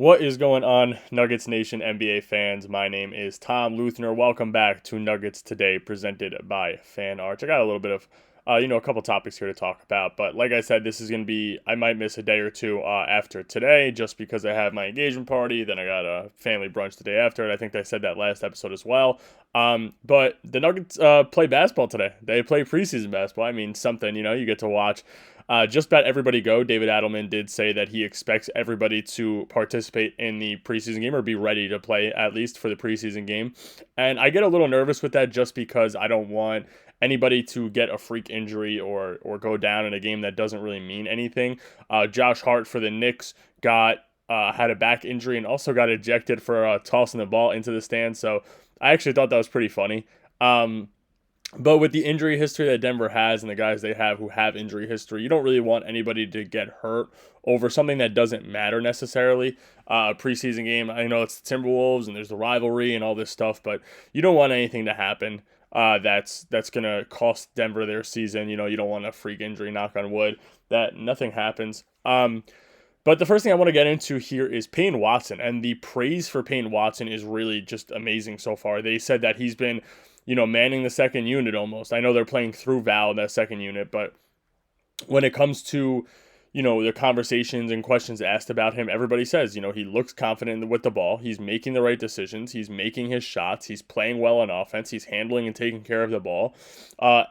What is going on, Nuggets Nation NBA fans? My name is Tom Leuthner. Welcome back to Nuggets Today, presented by Fan Arts. I got a little bit of, a couple topics here to talk about. But like I said, this is going to be, I might miss a day or two after today just because I have my engagement party. Then I got a family brunch the day after. And I think I said that last episode as well. But the Nuggets play basketball today. They play preseason basketball. I mean, something, you get to watch. Just about everybody go. David Adelman did say that he expects everybody to participate in the preseason game or be ready to play at least for the preseason game. And I get a little nervous with that just because I don't want anybody to get a freak injury or go down in a game that doesn't really mean anything. Josh Hart for the Knicks had a back injury and also got ejected for tossing the ball into the stand. So I actually thought that was pretty funny. But with the injury history that Denver has and the guys they have who have injury history, you don't really want anybody to get hurt over something that doesn't matter necessarily. A preseason game, I know it's the Timberwolves and there's the rivalry and all this stuff, but you don't want anything to happen that's going to cost Denver their season. You don't want a freak injury, knock on wood, that nothing happens. But the first thing I want to get into here is Payne Watson, and the praise for Payne Watson is really just amazing so far. They said that he's been manning the second unit almost. I know they're playing through Val in that second unit, but when it comes to, the conversations and questions asked about him, everybody says, he looks confident with the ball. He's making the right decisions. He's making his shots. He's playing well on offense. He's handling and taking care of the ball.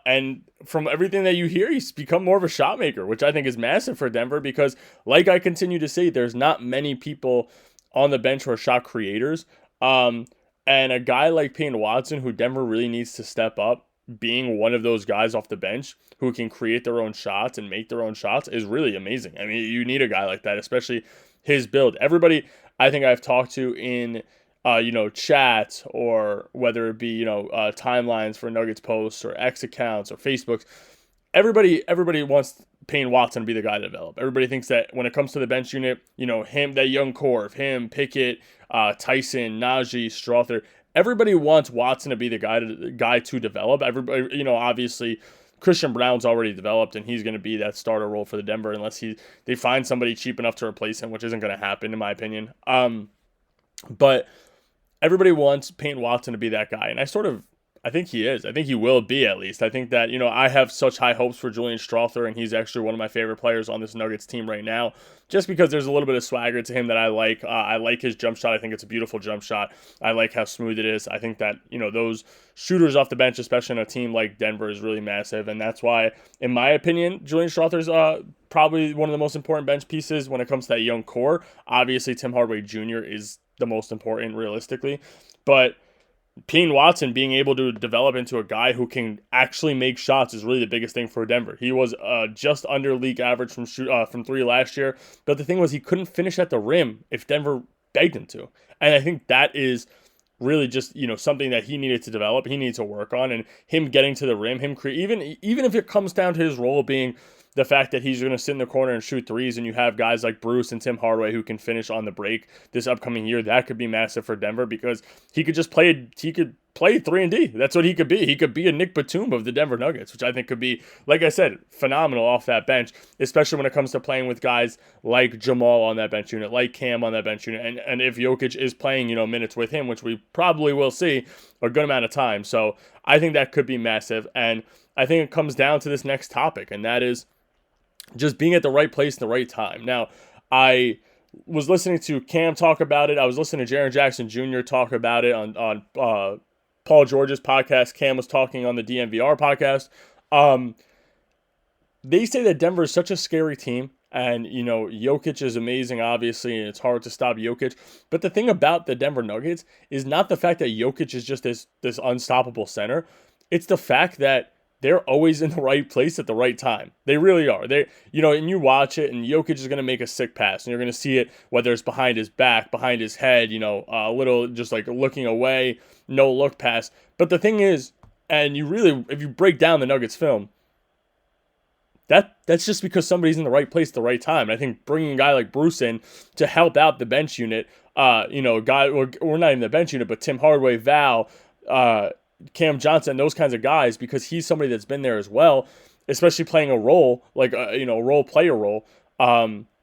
And from everything that you hear, he's become more of a shot maker, which I think is massive for Denver because, like I continue to say, there's not many people on the bench who are shot creators. And a guy like Payne Watson, who Denver really needs to step up, being one of those guys off the bench who can create their own shots and make their own shots is really amazing. I mean, you need a guy like that, especially his build. Everybody I think I've talked to in, chat or whether it be, timelines for Nuggets posts or X accounts or Facebooks, everybody wants Payne Watson to be the guy to develop. Everybody thinks that when it comes to the bench unit, him, that young core of him, Pickett, Tyson, Najee, Strother, everybody wants Watson to be the guy to develop. Everybody, obviously Christian Brown's already developed and he's going to be that starter role for the Denver unless they find somebody cheap enough to replace him, which isn't going to happen in my opinion. But everybody wants Payne Watson to be that guy, and I think he is. I think he will be at least. I think that, I have such high hopes for Julian Strother, and he's actually one of my favorite players on this Nuggets team right now, just because there's a little bit of swagger to him that I like. I like his jump shot. I think it's a beautiful jump shot. I like how smooth it is. I think that, those shooters off the bench, especially in a team like Denver, is really massive, and that's why, in my opinion, Julian Strother's probably one of the most important bench pieces when it comes to that young core. Obviously, Tim Hardaway Jr. is the most important realistically, but Payne Watson being able to develop into a guy who can actually make shots is really the biggest thing for Denver. He was just under league average from three last year, but the thing was he couldn't finish at the rim if Denver begged him to, and I think that is really just something that he needed to develop. He needs to work on, and him getting to the rim, even if it comes down to his role being the fact that he's going to sit in the corner and shoot threes, and you have guys like Bruce and Tim Hardaway who can finish on the break this upcoming year, that could be massive for Denver because he could play 3-and-D. That's what he could be. He could be a Nick Batum of the Denver Nuggets, which I think could be, like I said, phenomenal off that bench, especially when it comes to playing with guys like Jamal on that bench unit, like Cam on that bench unit, and if Jokic is playing, minutes with him, which we probably will see a good amount of time. So I think that could be massive, and I think it comes down to this next topic, and that is just being at the right place at the right time. Now, I was listening to Cam talk about it. I was listening to Jaren Jackson Jr. talk about it on Paul George's podcast. Cam was talking on the DNVR podcast. They say that Denver is such a scary team. And, Jokic is amazing, obviously, and it's hard to stop Jokic. But the thing about the Denver Nuggets is not the fact that Jokic is just this unstoppable center. It's the fact that they're always in the right place at the right time. They really are. And you watch it, and Jokic is going to make a sick pass, and you're going to see it whether it's behind his back, behind his head, a little just like looking away, no look pass. But the thing is, and if you break down the Nuggets film, that's just because somebody's in the right place at the right time. And I think bringing a guy like Bruce in to help out the bench unit, a guy, or not even the bench unit, but Tim Hardaway, Val, Cam Johnson, those kinds of guys, because he's somebody that's been there as well, especially playing a role, like a role player role.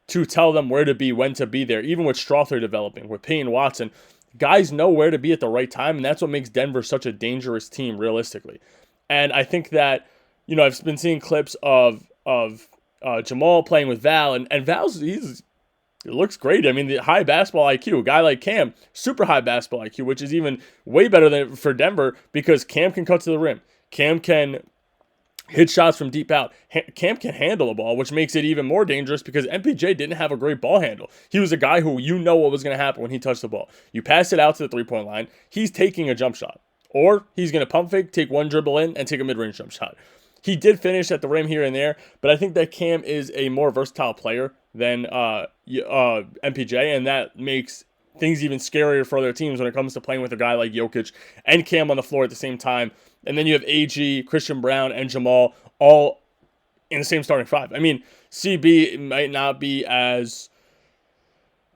to tell them where to be, when to be there. Even with Strother developing, with Payne Watson, guys know where to be at the right time, and that's what makes Denver such a dangerous team realistically. And I think that, I've been seeing clips of Jamal playing with Val, and Val's it looks great. I mean, the high basketball IQ, a guy like Cam, super high basketball IQ, which is even way better than for Denver because Cam can cut to the rim. Cam can hit shots from deep out. Cam can handle the ball, which makes it even more dangerous because MPJ didn't have a great ball handle. He was a guy who what was going to happen when he touched the ball. You pass it out to the three-point line, he's taking a jump shot. Or he's going to pump fake, take one dribble in, and take a mid-range jump shot. He did finish at the rim here and there, but I think that Cam is a more versatile player than MPJ, and that makes things even scarier for other teams when it comes to playing with a guy like Jokic and Cam on the floor at the same time. And then you have AG, Christian Brown, and Jamal all in the same starting five. I mean, CB might not be as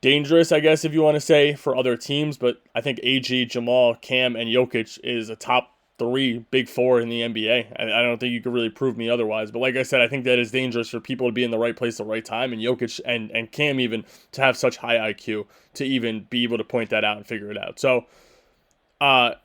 dangerous, I guess, if you want to say, for other teams, but I think AG, Jamal, Cam, and Jokic is a top 3, big 4 in the NBA. I don't think you could really prove me otherwise. But like I said, I think that is dangerous for people to be in the right place at the right time, and Jokic and Cam even to have such high IQ to even be able to point that out and figure it out. So, I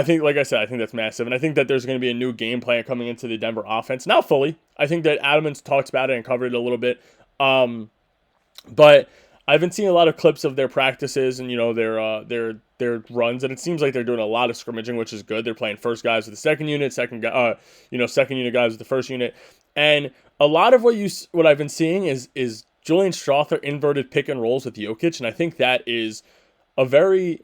think, like I said, I think that's massive. And I think that there's going to be a new game plan coming into the Denver offense. Not fully. I think that Adamans talked about it and covered it a little bit. But I've been seeing a lot of clips of their practices and, their runs, and it seems like they're doing a lot of scrimmaging, which is good. They're playing first guys with the second unit, second unit guys with the first unit. And a lot of what I've been seeing is Julian Strother inverted pick and rolls with Jokic, and I think that is a very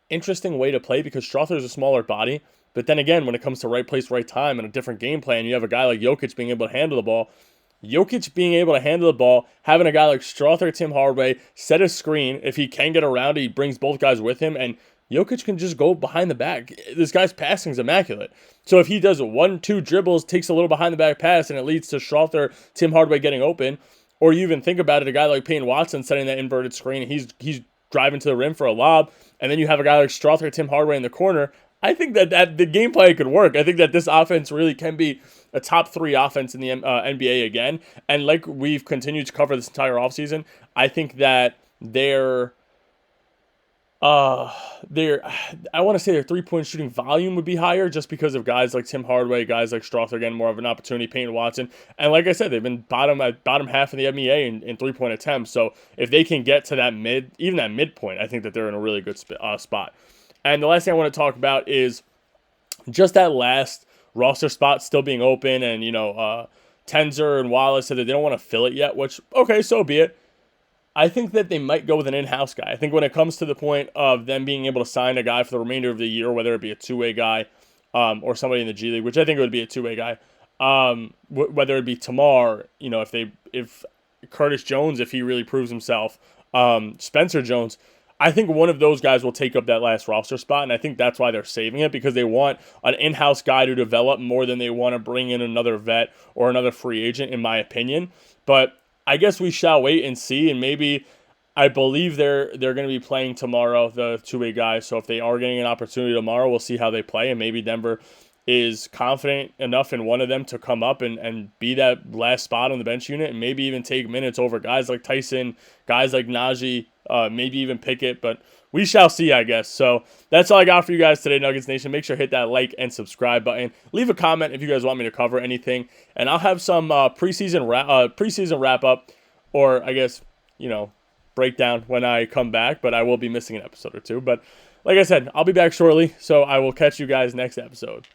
interesting way to play because Strother is a smaller body. But then again, when it comes to right place, right time, and a different game plan, you have a guy like Jokic being able to handle the ball. Jokic being able to handle the ball, having a guy like Strother, Tim Hardaway, set a screen. If he can get around it, he brings both guys with him, and Jokic can just go behind the back. This guy's passing is immaculate. So if he does 1-2 dribbles, takes a little behind the back pass, and it leads to Strother, Tim Hardaway getting open, or you even think about it, a guy like Payne Watson setting that inverted screen, he's driving to the rim for a lob, and then you have a guy like Strother, Tim Hardaway in the corner. I think that the game plan could work. I think that this offense really can be a top 3 offense in the NBA again. And like we've continued to cover this entire offseason, I think that I want to say their 3-point shooting volume would be higher just because of guys like Tim Hardaway, guys like Strother getting more of an opportunity, Payne Watson. And like I said, they've been bottom half of the NBA in 3-point attempts. So if they can get to that midpoint, I think that they're in a really good spot. And the last thing I want to talk about is just that last roster spot still being open. And, Tenzer and Wallace said that they don't want to fill it yet, which, okay, so be it. I think that they might go with an in-house guy. I think when it comes to the point of them being able to sign a guy for the remainder of the year, whether it be a two-way guy or somebody in the G League, which I think it would be a two-way guy, whether it be Tamar, if Curtis Jones, if he really proves himself, Spencer Jones, I think one of those guys will take up that last roster spot, and I think that's why they're saving it, because they want an in-house guy to develop more than they want to bring in another vet or another free agent, in my opinion. But I guess we shall wait and see, and maybe I believe they're going to be playing tomorrow, the two-way guys. So if they are getting an opportunity tomorrow, we'll see how they play, and maybe Denver is confident enough in one of them to come up and be that last spot on the bench unit, and maybe even take minutes over guys like Tyson, guys like Najee, maybe even Pickett, but we shall see, I guess. So that's all I got for you guys today, Nuggets Nation. Make sure to hit that like and subscribe button. Leave a comment if you guys want me to cover anything, and I'll have some preseason wrap up, or I guess breakdown when I come back. But I will be missing an episode or two. But like I said, I'll be back shortly, so I will catch you guys next episode.